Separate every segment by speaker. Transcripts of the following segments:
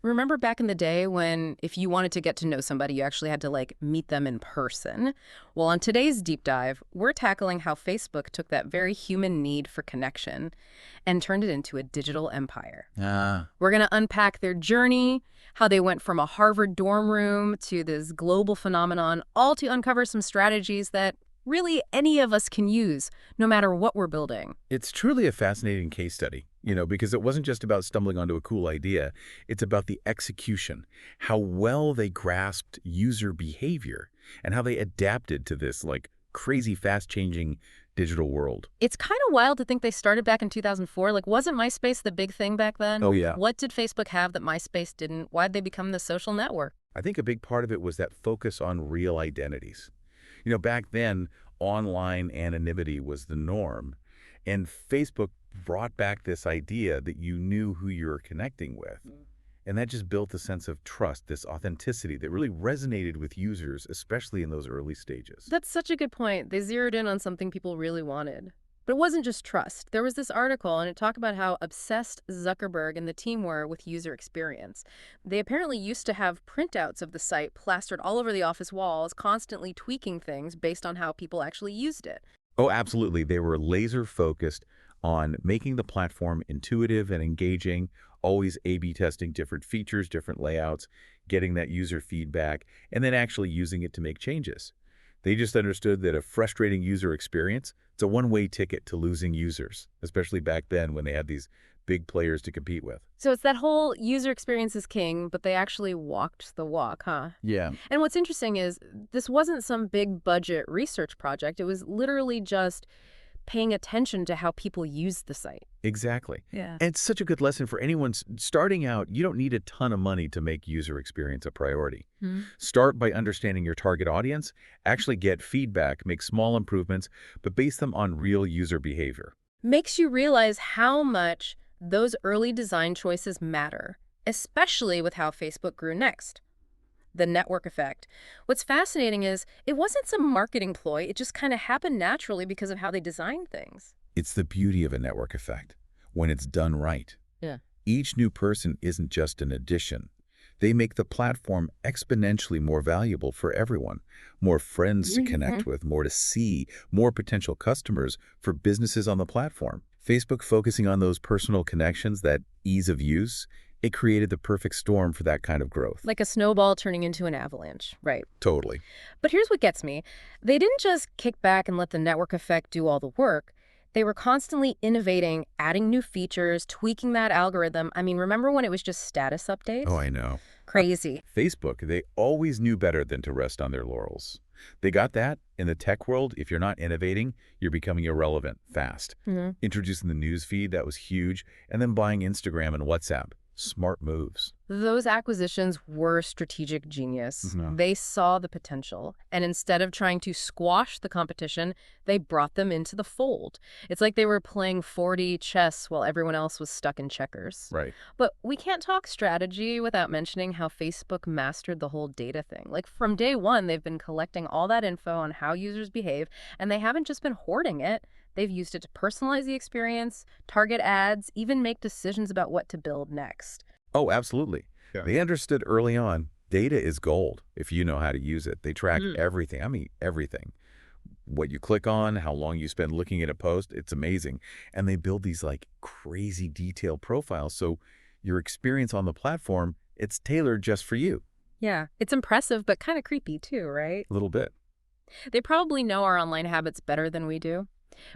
Speaker 1: Remember back in the day when if you wanted to get to know somebody, you actually had to like meet them in person? Well, on today's deep dive, we're tackling how Facebook took that very human need for connection and turned it into a digital empire.
Speaker 2: Ah,
Speaker 1: We're going to unpack their journey, how they went from a Harvard dorm room to this global phenomenon, all to uncover some strategies that really any of us can use, no matter what we're building.
Speaker 2: it's truly a fascinating case study, because it wasn't just about stumbling onto a cool idea. It's about the execution, how well they grasped user behavior, and how they adapted to this, like, crazy fast-changing digital world.
Speaker 1: It's kind of wild to think they started back in 2004. Like, wasn't MySpace the big thing back then?
Speaker 2: Oh, yeah.
Speaker 1: What did Facebook have that MySpace didn't? Why'd they become the social network?
Speaker 2: I think a big part of it was that focus on real identities. Back then, online anonymity was the norm, and Facebook brought back this idea that you knew who you were connecting with. And that just built a sense of trust, this authenticity that really resonated with users, especially in those early stages.
Speaker 1: That's such a good point. They zeroed in on something people really wanted. But it wasn't just trust. There was this article, and it talked about how obsessed Zuckerberg and the team were with user experience. They apparently used to have printouts of the site plastered all over the office walls, constantly tweaking things based on how people actually used it.
Speaker 2: Oh, absolutely. They were laser focused on making the platform intuitive and engaging, always A/B testing different features, different layouts, getting that user feedback, and then actually using it to make changes. They just understood that a frustrating user experience, it's a one-way ticket to losing users, especially back then when they had these big players to compete with.
Speaker 1: So it's that whole user experience is king, but they actually walked the walk, huh?
Speaker 2: Yeah,
Speaker 1: And what's interesting is this wasn't some big budget research project. It was literally just paying attention to how people used the site.
Speaker 2: exactly.
Speaker 1: Yeah.
Speaker 2: And it's such a good lesson for anyone starting out. You don't need a ton of money to make user experience a priority.
Speaker 1: Hmm.
Speaker 2: Start by understanding your target audience, actually get feedback, make small improvements, but base them on real user behavior.
Speaker 1: Makes you realize how much those early design choices matter, especially with how Facebook grew next. The network effect. What's fascinating is it wasn't some marketing ploy, it just kind of happened naturally because of how they designed things.
Speaker 2: It's the beauty of a network effect when it's done right.
Speaker 1: Yeah.
Speaker 2: Each new person isn't just an addition. They make the platform exponentially more valuable for everyone. More friends to
Speaker 1: Mhm.
Speaker 2: connect with, more to see, more potential customers for businesses on the platform. Facebook focusing on those personal connections, that ease of use, it created the perfect storm for that kind of growth.
Speaker 1: Like a snowball turning into an avalanche. Right.
Speaker 2: Totally.
Speaker 1: But here's what gets me. They didn't just kick back and let the network effect do all the work. They were constantly innovating, adding new features, tweaking that algorithm. I mean, remember when it was just status
Speaker 2: Oh,
Speaker 1: updates?
Speaker 2: I know.
Speaker 1: Crazy.
Speaker 2: Facebook, they always knew better than to rest on their laurels. They got that. In the tech world, if you're not innovating, you're becoming irrelevant fast.
Speaker 1: Hmm.
Speaker 2: Introducing the news feed, that was huge, and then buying Instagram and WhatsApp. Smart moves.
Speaker 1: Those acquisitions were strategic genius.
Speaker 2: Mhm.
Speaker 1: They saw the potential, and instead of trying to squash the competition, they brought them into the fold. It's like they were playing 4D chess while everyone else was stuck in checkers.
Speaker 2: Right.
Speaker 1: But we can't talk strategy without mentioning how Facebook mastered the whole data thing. Like from day one, they've been collecting all that info on how users behave, and they haven't just been hoarding it. They've used it to personalize the experience, target ads, even make decisions about what to build next.
Speaker 2: Oh, absolutely.
Speaker 3: Yeah.
Speaker 2: They understood early on, data is gold if you know how to use it. They track
Speaker 1: Mm.
Speaker 2: everything. I mean, everything. What you click on, how long you spend looking at a post, it's amazing. And they build these like crazy detailed profiles. So your experience on the platform, it's tailored just for you.
Speaker 1: Yeah, it's impressive, but kind of creepy too, right?
Speaker 2: A little bit.
Speaker 1: They probably know our online habits better than we do.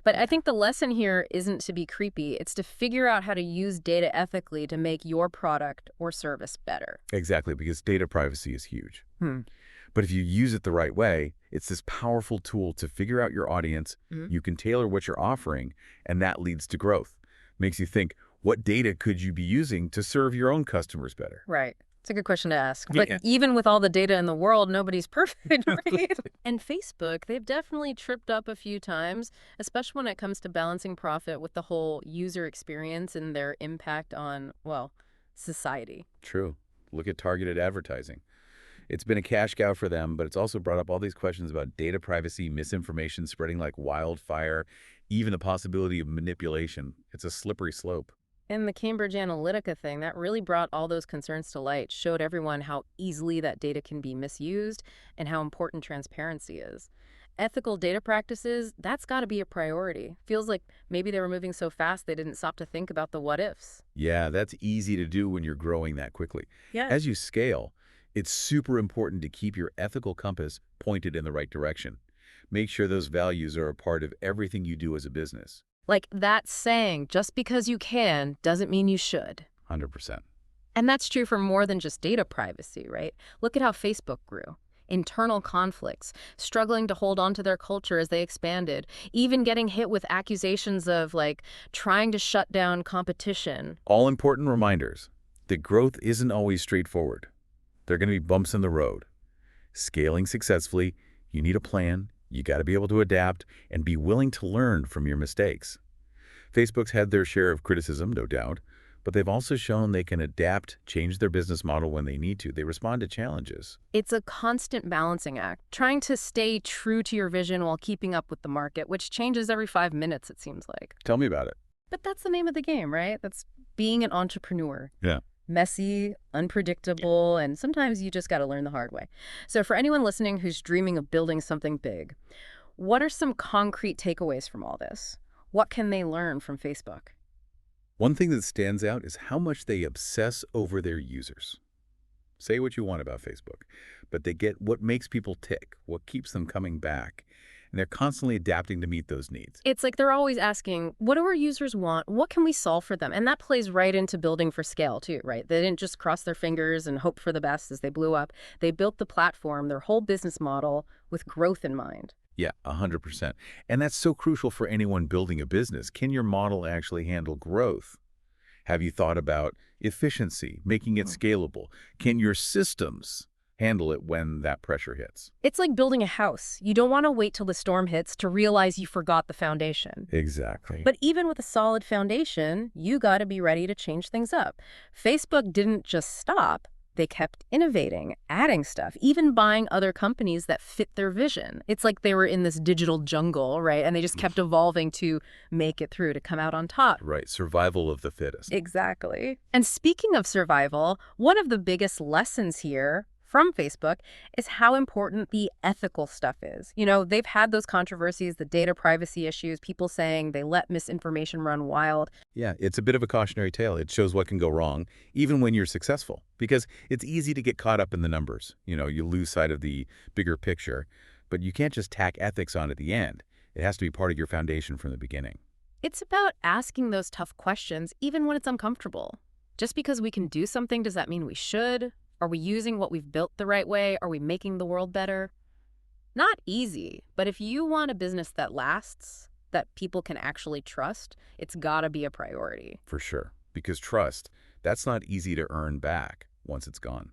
Speaker 1: But I think the lesson here isn't to be creepy. It's to figure out how to use data ethically to make your product or service better.
Speaker 2: Exactly, because data privacy is huge.
Speaker 1: Hmm.
Speaker 2: But if you use it the right way, it's this powerful tool to figure out your audience.
Speaker 1: Mhm.
Speaker 2: You can tailor what you're offering, and that leads to growth. Makes you think, what data could you be using to serve your own customers better?
Speaker 1: Right. It's a good question to ask.
Speaker 2: Yeah.
Speaker 1: But even with all the data in the world, nobody's perfect, right? And Facebook, they've definitely tripped up a few times, especially when it comes to balancing profit with the whole user experience and their impact on, well, society.
Speaker 2: True. Look at targeted advertising. It's been a cash cow for them, but it's also brought up all these questions about data privacy, misinformation spreading like wildfire, even the possibility of manipulation. It's a slippery slope.
Speaker 1: And the Cambridge Analytica thing, that really brought all those concerns to light, showed everyone how easily that data can be misused and how important transparency is. Ethical data practices, that's got to be a priority. Feels like maybe they were moving so fast they didn't stop to think about the what ifs.
Speaker 2: Yeah, that's easy to do when you're growing that quickly.
Speaker 1: Yes.
Speaker 2: As you scale, it's super important to keep your ethical compass pointed in the right direction. Make sure those values are a part of everything you do as a business.
Speaker 1: Like that saying, just because you can doesn't mean you should.
Speaker 2: 100%.
Speaker 1: And that's true for more than just data privacy, right? Look at how Facebook grew. Internal conflicts, struggling to hold on to their culture as they expanded, even getting hit with accusations of, like, trying to shut down competition.
Speaker 2: All important reminders that growth isn't always straightforward. There are going to be bumps in the road. Scaling successfully, you need a plan, you got to be able to adapt, and be willing to learn from your mistakes. Facebook's had their share of criticism, no doubt, but they've also shown they can adapt, change their business model when they need to. They respond to challenges.
Speaker 1: It's a constant balancing act, trying to stay true to your vision while keeping up with the market, which changes every 5 minutes, it seems like.
Speaker 2: Tell me about it.
Speaker 1: But that's the name of the game, right? That's being an entrepreneur.
Speaker 2: Yeah.
Speaker 1: Messy, unpredictable, and sometimes you just got to learn the hard way. So for anyone listening who's dreaming of building something big, what are some concrete takeaways from all this? What can they learn from Facebook?
Speaker 2: One thing that stands out is how much they obsess over their users. Say what you want about Facebook, but they get what makes people tick, what keeps them coming back, and they're constantly adapting to meet those needs.
Speaker 1: It's like they're always asking, what do our users want? What can we solve for them? And that plays right into building for scale too, right? They didn't just cross their fingers and hope for the best as they blew up. They built the platform, their whole business model, with growth in mind.
Speaker 2: Yeah, 100%. And that's so crucial for anyone building a business. Can your model actually handle growth? Have you thought about efficiency, making it scalable? Can your systems handle it when that pressure hits?
Speaker 1: It's like building a house. You don't want to wait till the storm hits to realize you forgot the foundation.
Speaker 2: Exactly.
Speaker 1: But even with a solid foundation, you got to be ready to change things up. Facebook didn't just stop. They kept innovating, adding stuff, even buying other companies that fit their vision. It's like they were in this digital jungle, right? And they just kept evolving to make it through, to come out on top.
Speaker 2: Right, survival of the fittest.
Speaker 1: Exactly. And speaking of survival, one of the biggest lessons here from Facebook is how important the ethical stuff is. You know, they've had those controversies, the data privacy issues, people saying they let misinformation run wild.
Speaker 2: Yeah, it's a bit of a cautionary tale. It shows what can go wrong, even when you're successful, because it's easy to get caught up in the numbers. You lose sight of the bigger picture, but you can't just tack ethics on at the end. It has to be part of your foundation from the beginning.
Speaker 1: It's about asking those tough questions, even when it's uncomfortable. Just because we can do something, does that mean we should? Are we using what we've built the right way? Are we making the world better? Not easy, but if you want a business that lasts, that people can actually trust, it's gotta be a priority.
Speaker 2: For sure, because trust, that's not easy to earn back once it's gone.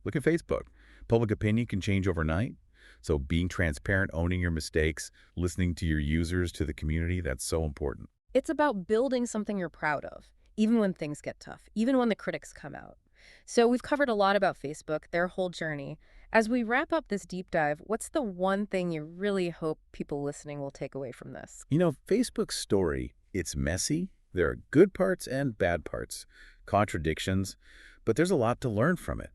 Speaker 2: Look at Facebook. Public opinion can change overnight. So being transparent, owning your mistakes, listening to your users, to the community, that's so important.
Speaker 1: It's about building something you're proud of, even when things get tough, even when the critics come out. So we've covered a lot about Facebook, their whole journey. As we wrap up this deep dive, what's the one thing you really hope people listening will take away from this?
Speaker 2: Facebook's story, it's messy. There are good parts and bad parts, contradictions, but there's a lot to learn from it.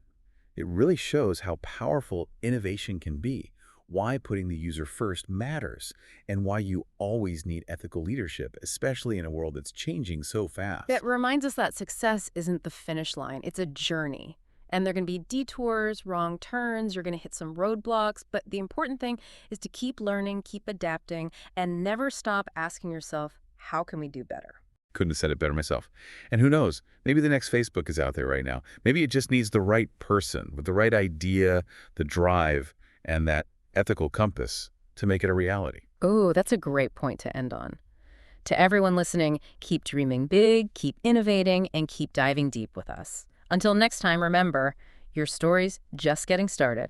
Speaker 2: It really shows how powerful innovation can be, why putting the user first matters, and why you always need ethical leadership, especially in a world that's changing so fast.
Speaker 1: It reminds us that success isn't the finish line, it's a journey. And there are going to be detours, wrong turns, you're going to hit some roadblocks, but the important thing is to keep learning, keep adapting, and never stop asking yourself, how can we do better?
Speaker 2: Couldn't have said it better myself. And who knows, maybe the next Facebook is out there right now. Maybe it just needs the right person with the right idea, the drive, and that ethical compass to make it a reality.
Speaker 1: Oh, that's a great point to end on. To everyone listening, keep dreaming big, keep innovating, and keep diving deep with us. Until next time, remember, your story's just getting started.